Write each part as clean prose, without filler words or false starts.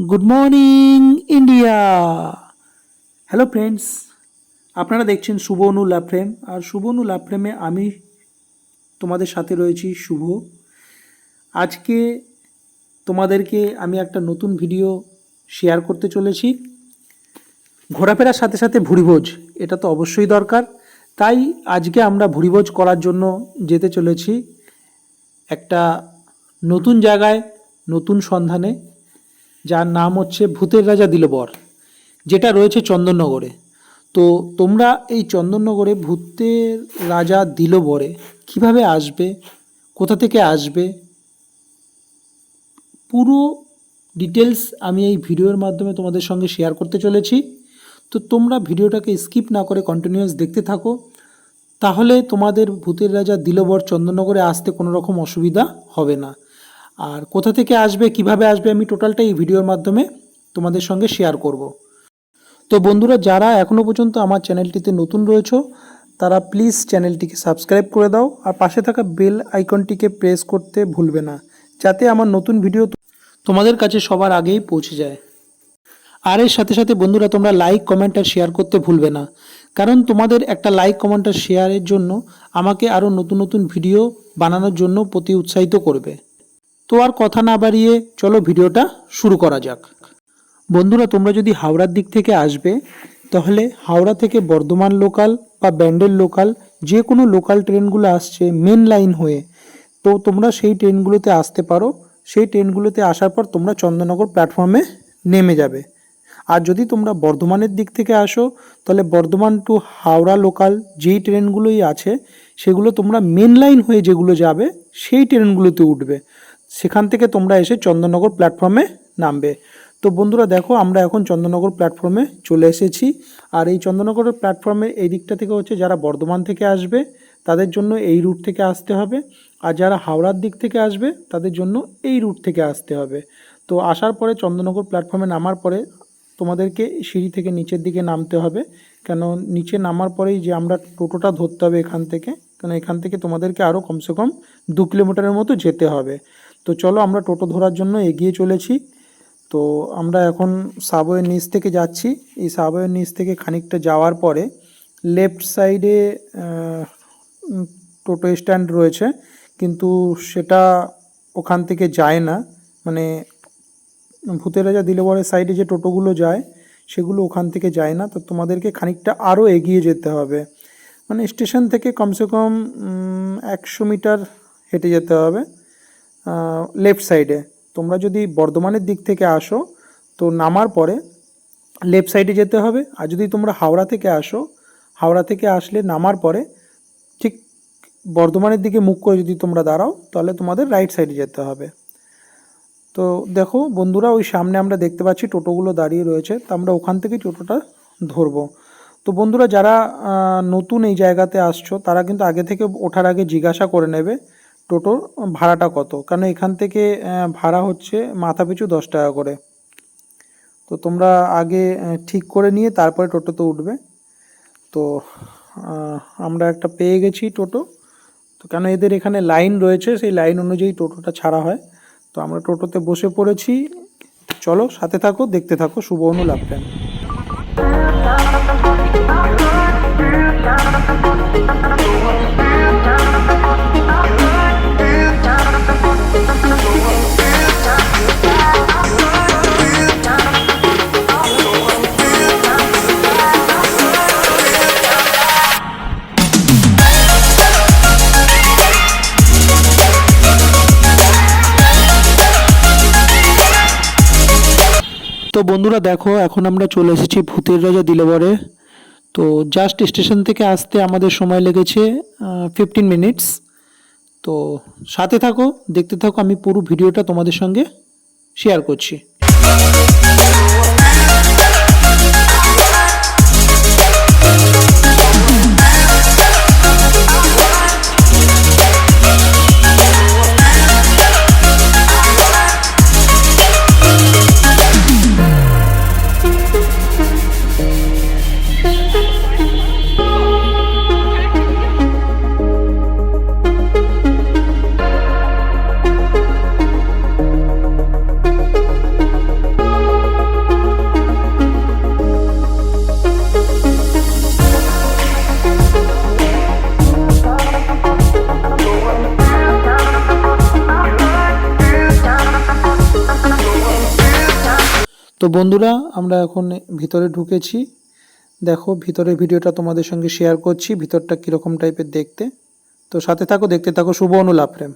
Good morning India. Hello friends, আপনারা দেখছেন শুভ অনু লাভ frame. আর শুভ অনু লাভ ফ্রেমে আমি তোমাদের সাথে রয়েছি শুভ। আজকে তোমাদেরকে আমি একটা নতুন ভিডিও শেয়ার করতে চলেছি। ঘোরাফেরার সাথে সাথে ভুরিভোজ এটা তো অবশ্যই দরকার, তাই আজকে আমরা ভুরিভোজ করার জন্য যেতে চলেছি একটা নতুন জায়গায়, নতুন সন্ধানে, যার নাম হচ্ছে ভূতের রাজা দিলবর, যেটা রয়েছে চন্দননগরে। তো তোমরা এই চন্দননগরে ভূতের রাজা দিলবরে কিভাবে আসবে, কোথা থেকে আসবে, পুরো ডিটেলস আমি এই ভিডিওর মাধ্যমে তোমাদের সঙ্গে শেয়ার করতে চলেছি। তো তোমরা ভিডিওটাকে স্কিপ না করে কন্টিনিউয়াস দেখতে থাকো, তাহলে তোমাদের ভূতের রাজা দিলবর চন্দননগরে আসতে কোনো রকম অসুবিধা হবে না। আর কোথা থেকে আসবে, কিভাবে আসবে, আমি টোটালটা এই ভিডিওর মাধ্যমে তোমাদের সঙ্গে শেয়ার করব। তো বন্ধুরা, যারা এখনও পর্যন্ত আমার চ্যানেলটিতে নতুন রয়েছো তারা প্লিজ চ্যানেলটিকে সাবস্ক্রাইব করে দাও, আর পাশে থাকা বেল আইকনটিকে প্রেস করতে ভুলবে না, যাতে আমার নতুন ভিডিও তোমাদের কাছে সবার আগেই পৌঁছে যায়। আর এর সাথে সাথে বন্ধুরা, তোমরা লাইক, কমেন্ট আর শেয়ার করতে ভুলবে না, কারণ তোমাদের একটা লাইক, কমেন্ট আর শেয়ারের জন্য আমাকে আরও নতুন নতুন ভিডিও বানানোর জন্য প্রতি উৎসাহিত করবে। তো আর কথা না বাড়িয়ে চলো ভিডিওটা শুরু করা যাক। বন্ধুরা, তোমরা যদি হাওড়ার দিক থেকে আসবে, তাহলে হাওড়া থেকে বর্ধমান লোকাল বা ব্যান্ডেল লোকাল, যে কোনো লোকাল ট্রেনগুলো আসছে মেন লাইন হয়ে, তো তোমরা সেই ট্রেনগুলোতে আসতে পারো। সেই ট্রেনগুলোতে আসার পর তোমরা চন্দননগর প্ল্যাটফর্মে নেমে যাবে। আর যদি তোমরা বর্ধমানের দিক থেকে আসো, তাহলে বর্ধমান টু হাওড়া লোকাল যেই ট্রেনগুলোই আছে, সেগুলো তোমরা মেন লাইন হয়ে যেগুলো যাবে সেই ট্রেনগুলোতে উঠবে। সেখান থেকে তোমরা এসে চন্দননগর প্ল্যাটফর্মে নামবে। তো বন্ধুরা দেখো, আমরা এখন চন্দননগর প্ল্যাটফর্মে চলে এসেছি। আর এই চন্দননগরের প্ল্যাটফর্মে এই দিকটা থেকে হচ্ছে যারা বর্ধমান থেকে আসবে তাদের জন্য এই রুট থেকে আসতে হবে, আর যারা হাওড়ার দিক থেকে আসবে তাদের জন্য এই রুট থেকে আসতে হবে। তো আসার পরে চন্দননগর প্ল্যাটফর্মে নামার পরে তোমাদেরকে সিঁড়ি থেকে নিচের দিকে নামতে হবে, কেন নিচে নামার পরেই যে আমরা টোটোটা ধরতে হবে এখান থেকে, কেন এখান থেকে তোমাদেরকে আরও কমসে কম 2 কিলোমিটারের মতো যেতে হবে। তো চলো আমরা টোটো ধরার জন্য এগিয়ে চলেছি। তো আমরা এখন সাবওয়ের নিচ থেকে যাচ্ছি। এই সাবওয়ের নিচ থেকে খানিকটা যাওয়ার পরে লেফট সাইডে টোটো স্ট্যান্ড রয়েছে, কিন্তু সেটা ওখান থেকে যায় না। মানে ভূতের রাজা দিলবরের সাইডে যে টোটোগুলো যায় সেগুলো ওখান থেকে যায় না। তো তোমাদেরকে খানিকটা আরও এগিয়ে যেতে হবে, মানে স্টেশন থেকে কমসে কম 100 মিটার হেঁটে যেতে হবে লেফট সাইডে। তোমরা যদি বর্ধমানের দিক থেকে আসো তো নামার পরে লেফট সাইডে যেতে হবে, আর যদি তোমরা হাওড়া থেকে আসো, হাওড়া থেকে আসলে নামার পরে ঠিক বর্ধমানের দিকে মুখ করে যদি তোমরা দাঁড়াও, তাহলে তোমাদের রাইট সাইডে যেতে হবে। তো দেখো বন্ধুরা, ওই সামনে আমরা দেখতে পাচ্ছি টোটোগুলো দাঁড়িয়ে রয়েছে, তো আমরা ওখান থেকে টোটোটা ধরবো। তো বন্ধুরা, যারা নতুন এই জায়গাতে আসছো তারা কিন্তু আগে থেকে ওঠার আগে জিজ্ঞাসা করে নেবে টোটোর ভাড়াটা কত, কারণ এখান থেকে ভাড়া হচ্ছে মাথা পিছু 10 টাকা করে। তো তোমরা আগে ঠিক করে নিয়ে তারপরে টোটোতে উঠবে। তো আমরা একটা পেয়ে গেছি টোটো। তো কেন এদের এখানে লাইন রয়েছে, সেই লাইন অনুযায়ী টোটোটা ছাড়া হয়। তো আমরা টোটোতে বসে পড়েছি। চলো সাথে থাকো, দেখতে থাকো শুভ অনু লাভ ফ্রেম। তো বন্ধুরা দেখো, এখন আমরা চলে এসেছি ভূতের রাজা দিলবরে। তো জাস্ট স্টেশন থেকে আসতে আমাদের সময় লেগেছে 15 মিনিটস। তো সাথে থাকো, দেখতে থাকো, আমি পুরো ভিডিওটা তোমাদের সঙ্গে শেয়ার করছি। তো বন্ধুরা, আমরা এখন ভিতরে ঢুকেছি। দেখো ভিতরের ভিডিওটা তোমাদের সঙ্গে শেয়ার করছি, ভিতরটা কীরকম টাইপের দেখতে। তো সাথে থাকো, দেখতে থাকো। শুভ অনুলাভ প্রেম।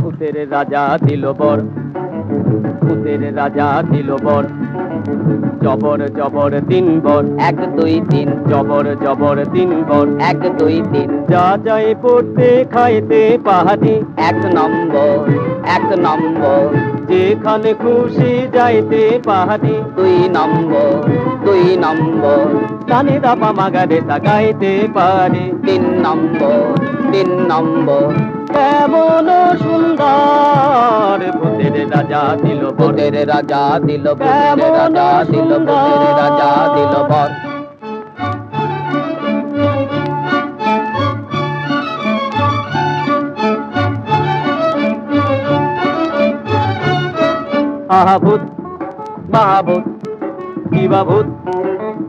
ভূতের রাজা দিল বর, ভূতের রাজা দিল বর, জবর জবর 3 বর, 1 2 3, জবর জবর 3 বর, 1 2 3, যা যায় পড়তে খাইতে পাহাড়ি, 1 নম্বর 1 নম্বর, যেখানে খুশি যাইতে পাহাড়ি, 2 নম্বর 2 নম্বর, কানে দাপা মাগারে তাকাইতে পারে, 3 নম্বর 3 নম্বর, কেমন সুন্দর ভূতের রাজা দিল বর, ভূতের রাজা দিল, ভূতের রাজা দিল, ভূতের রাজা দিল বর। আহা ভূত মহাভূত, কিবা ভূত,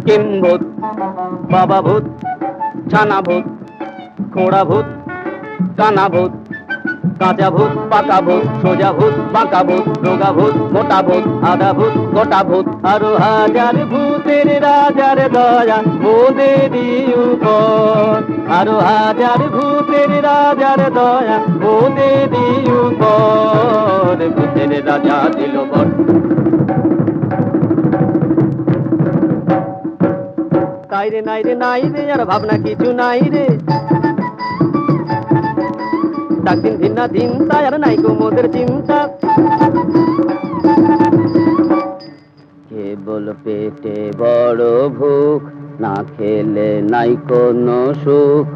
কিম ভূত, বাবা ভূত, ছানা ভূত, খোড়া ভূত, কানা ভূত, কাঁচা ভূত, পাকা ভূত, সোজা ভূত, বাঁকা ভূত, রোগা ভূত, মোটা ভূত, আধা ভূত, গোটা ভূত, আরো হাজার ভূতের রাজার দয়া মোদেরই উপর, আরো হাজার ভূতের রাজার দয়া মোদেরই উপর, ভূতের রাজা দিল বর। তাই রে নাই রে নাই রে, আর ভাবনা কিছু নাই রে, ডাক দিন দিন না দিন তাই আর নাই গো মোদের চিন্তা, কেবল পেটে বড় ভুখ, না খেলে নাই কোনো সুখ।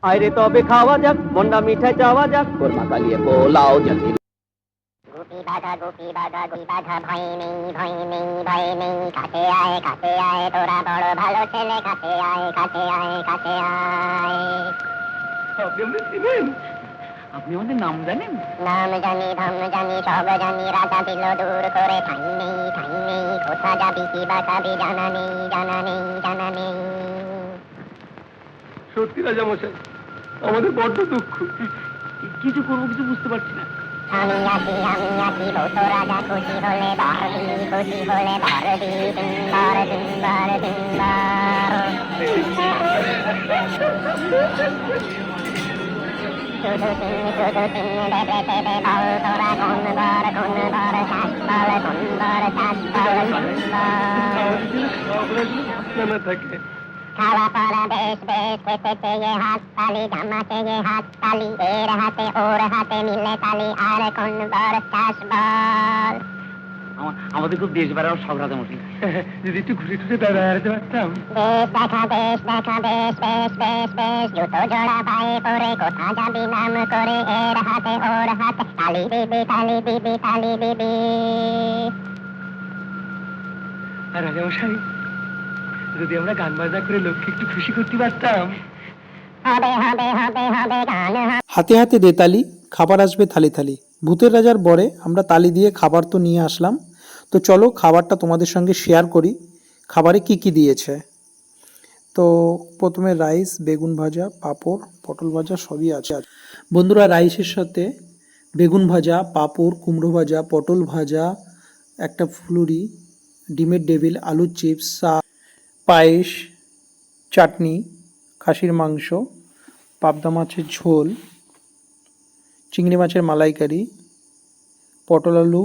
আইরে তবে খাওয়া যাক, মন্ডা মিঠাই চাওয়া যাক, কোরমা কালিয়ে পোলাও জলদি। গোপী বাধা গোপী বাধা গোপী বাধা, ভয় নেই ভয় নেই ভয় নেই, কাছে আয় তোরা বড় ভালো ছেলে, কাছে আয় কাছে আয় কাছে আয়। আপনি আমাদের চিনেন? আপনি আমাদের নাম জানেন? নাম জানি ধাম জানি সব জানি, রাজা দিল দূর করে, ঠাই নেই কোথা যাবি কি বা খাবি, জানা নেই জানা নেই জানা নেই। সত্যি রাজা মশাই, আমাদের বড্ড দুঃখ, কিছু করবো কিছু বুঝতে পারছি না। আমি আছি ভূত রাজা, খুশি হলে বারদি, খুশি হলে বারদি, দিনবার দিনবার দিনবার। শুধু তিন দেবে দেবে বল, তোরা কোন বার চাষ বল, কোন বার চাষ বল, কোন বার। থাকে খাওয়া পড়া বেশ বেশ, খেতে ये हाथ ताली, জামাতে ये हाथ ताली, এর হাতে ওর হাতে মিলে তালি, আর কোন বার চাষ বল। আমাদের খুব দেশ বেড়াও সব রাজা মশাই, যদি একটু ঘুরে ঘুরে বেড়াতে পারতাম। দেশ দেখা বেশ বেশ বেশ বেশ, জুতো জোড়া পায়ে পরে কোথা যাবি নাম করে, এর হাতে ওর হাতে তালি দিবি তালি দিবি তালি দিবি। আর রাজা মশাই, যদি আমরা গান বাজনা করে লোককে একটু খুশি করতে পারতাম। হবে হবে হবে হবে গান হবে। হাতে হাতে দে তালি, খাবার আসবে থালি থালি। ভূতের রাজার বরে আমরা তালি দিয়ে খাবার তো নিয়ে আসলাম। তো চলো খাবারটা তোমাদের সঙ্গে শেয়ার করি, খাবারে কি কি দিয়েছে। তো প্রথমে রাইস, বেগুন ভাজা, পাঁপড়, পটল ভাজা সবই আছে। বন্ধুরা, রাইসের সাথে বেগুন ভাজা, পাঁপড়, কুমড়ো ভাজা, পটল ভাজা, একটা ফুলুরি, ডিমের ডেভিল, আলুর চিপস, পায়েস, চাটনি, খাসির মাংস, পাবদা মাছের ঝোল, চিংড়ি মাছের মালাইকারি, পটল আলু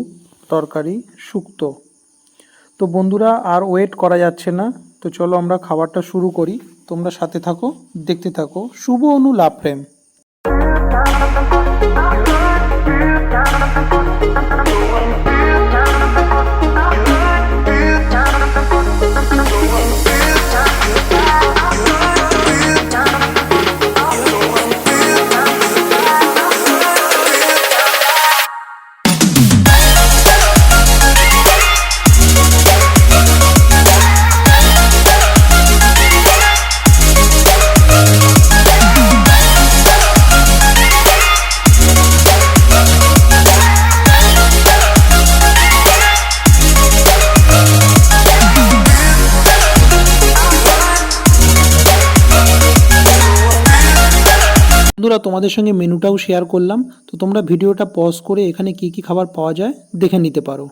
তরকারি শুক্তো। তো বন্ধুরা আর ওয়েট করা যাচ্ছে না, তো চলো আমরা খাবারটা শুরু করি। তোমরা সাথে থাকো, দেখতে থাকো শুভ অনু লাভ ফ্রেম। বন্ধুরা তোমাদের সঙ্গে মেনুটাও শেয়ার করলাম, তো তোমরা ভিডিওটা পজ করে এখানে কি কি খাবার পাওয়া যায় দেখে নিতে পারো।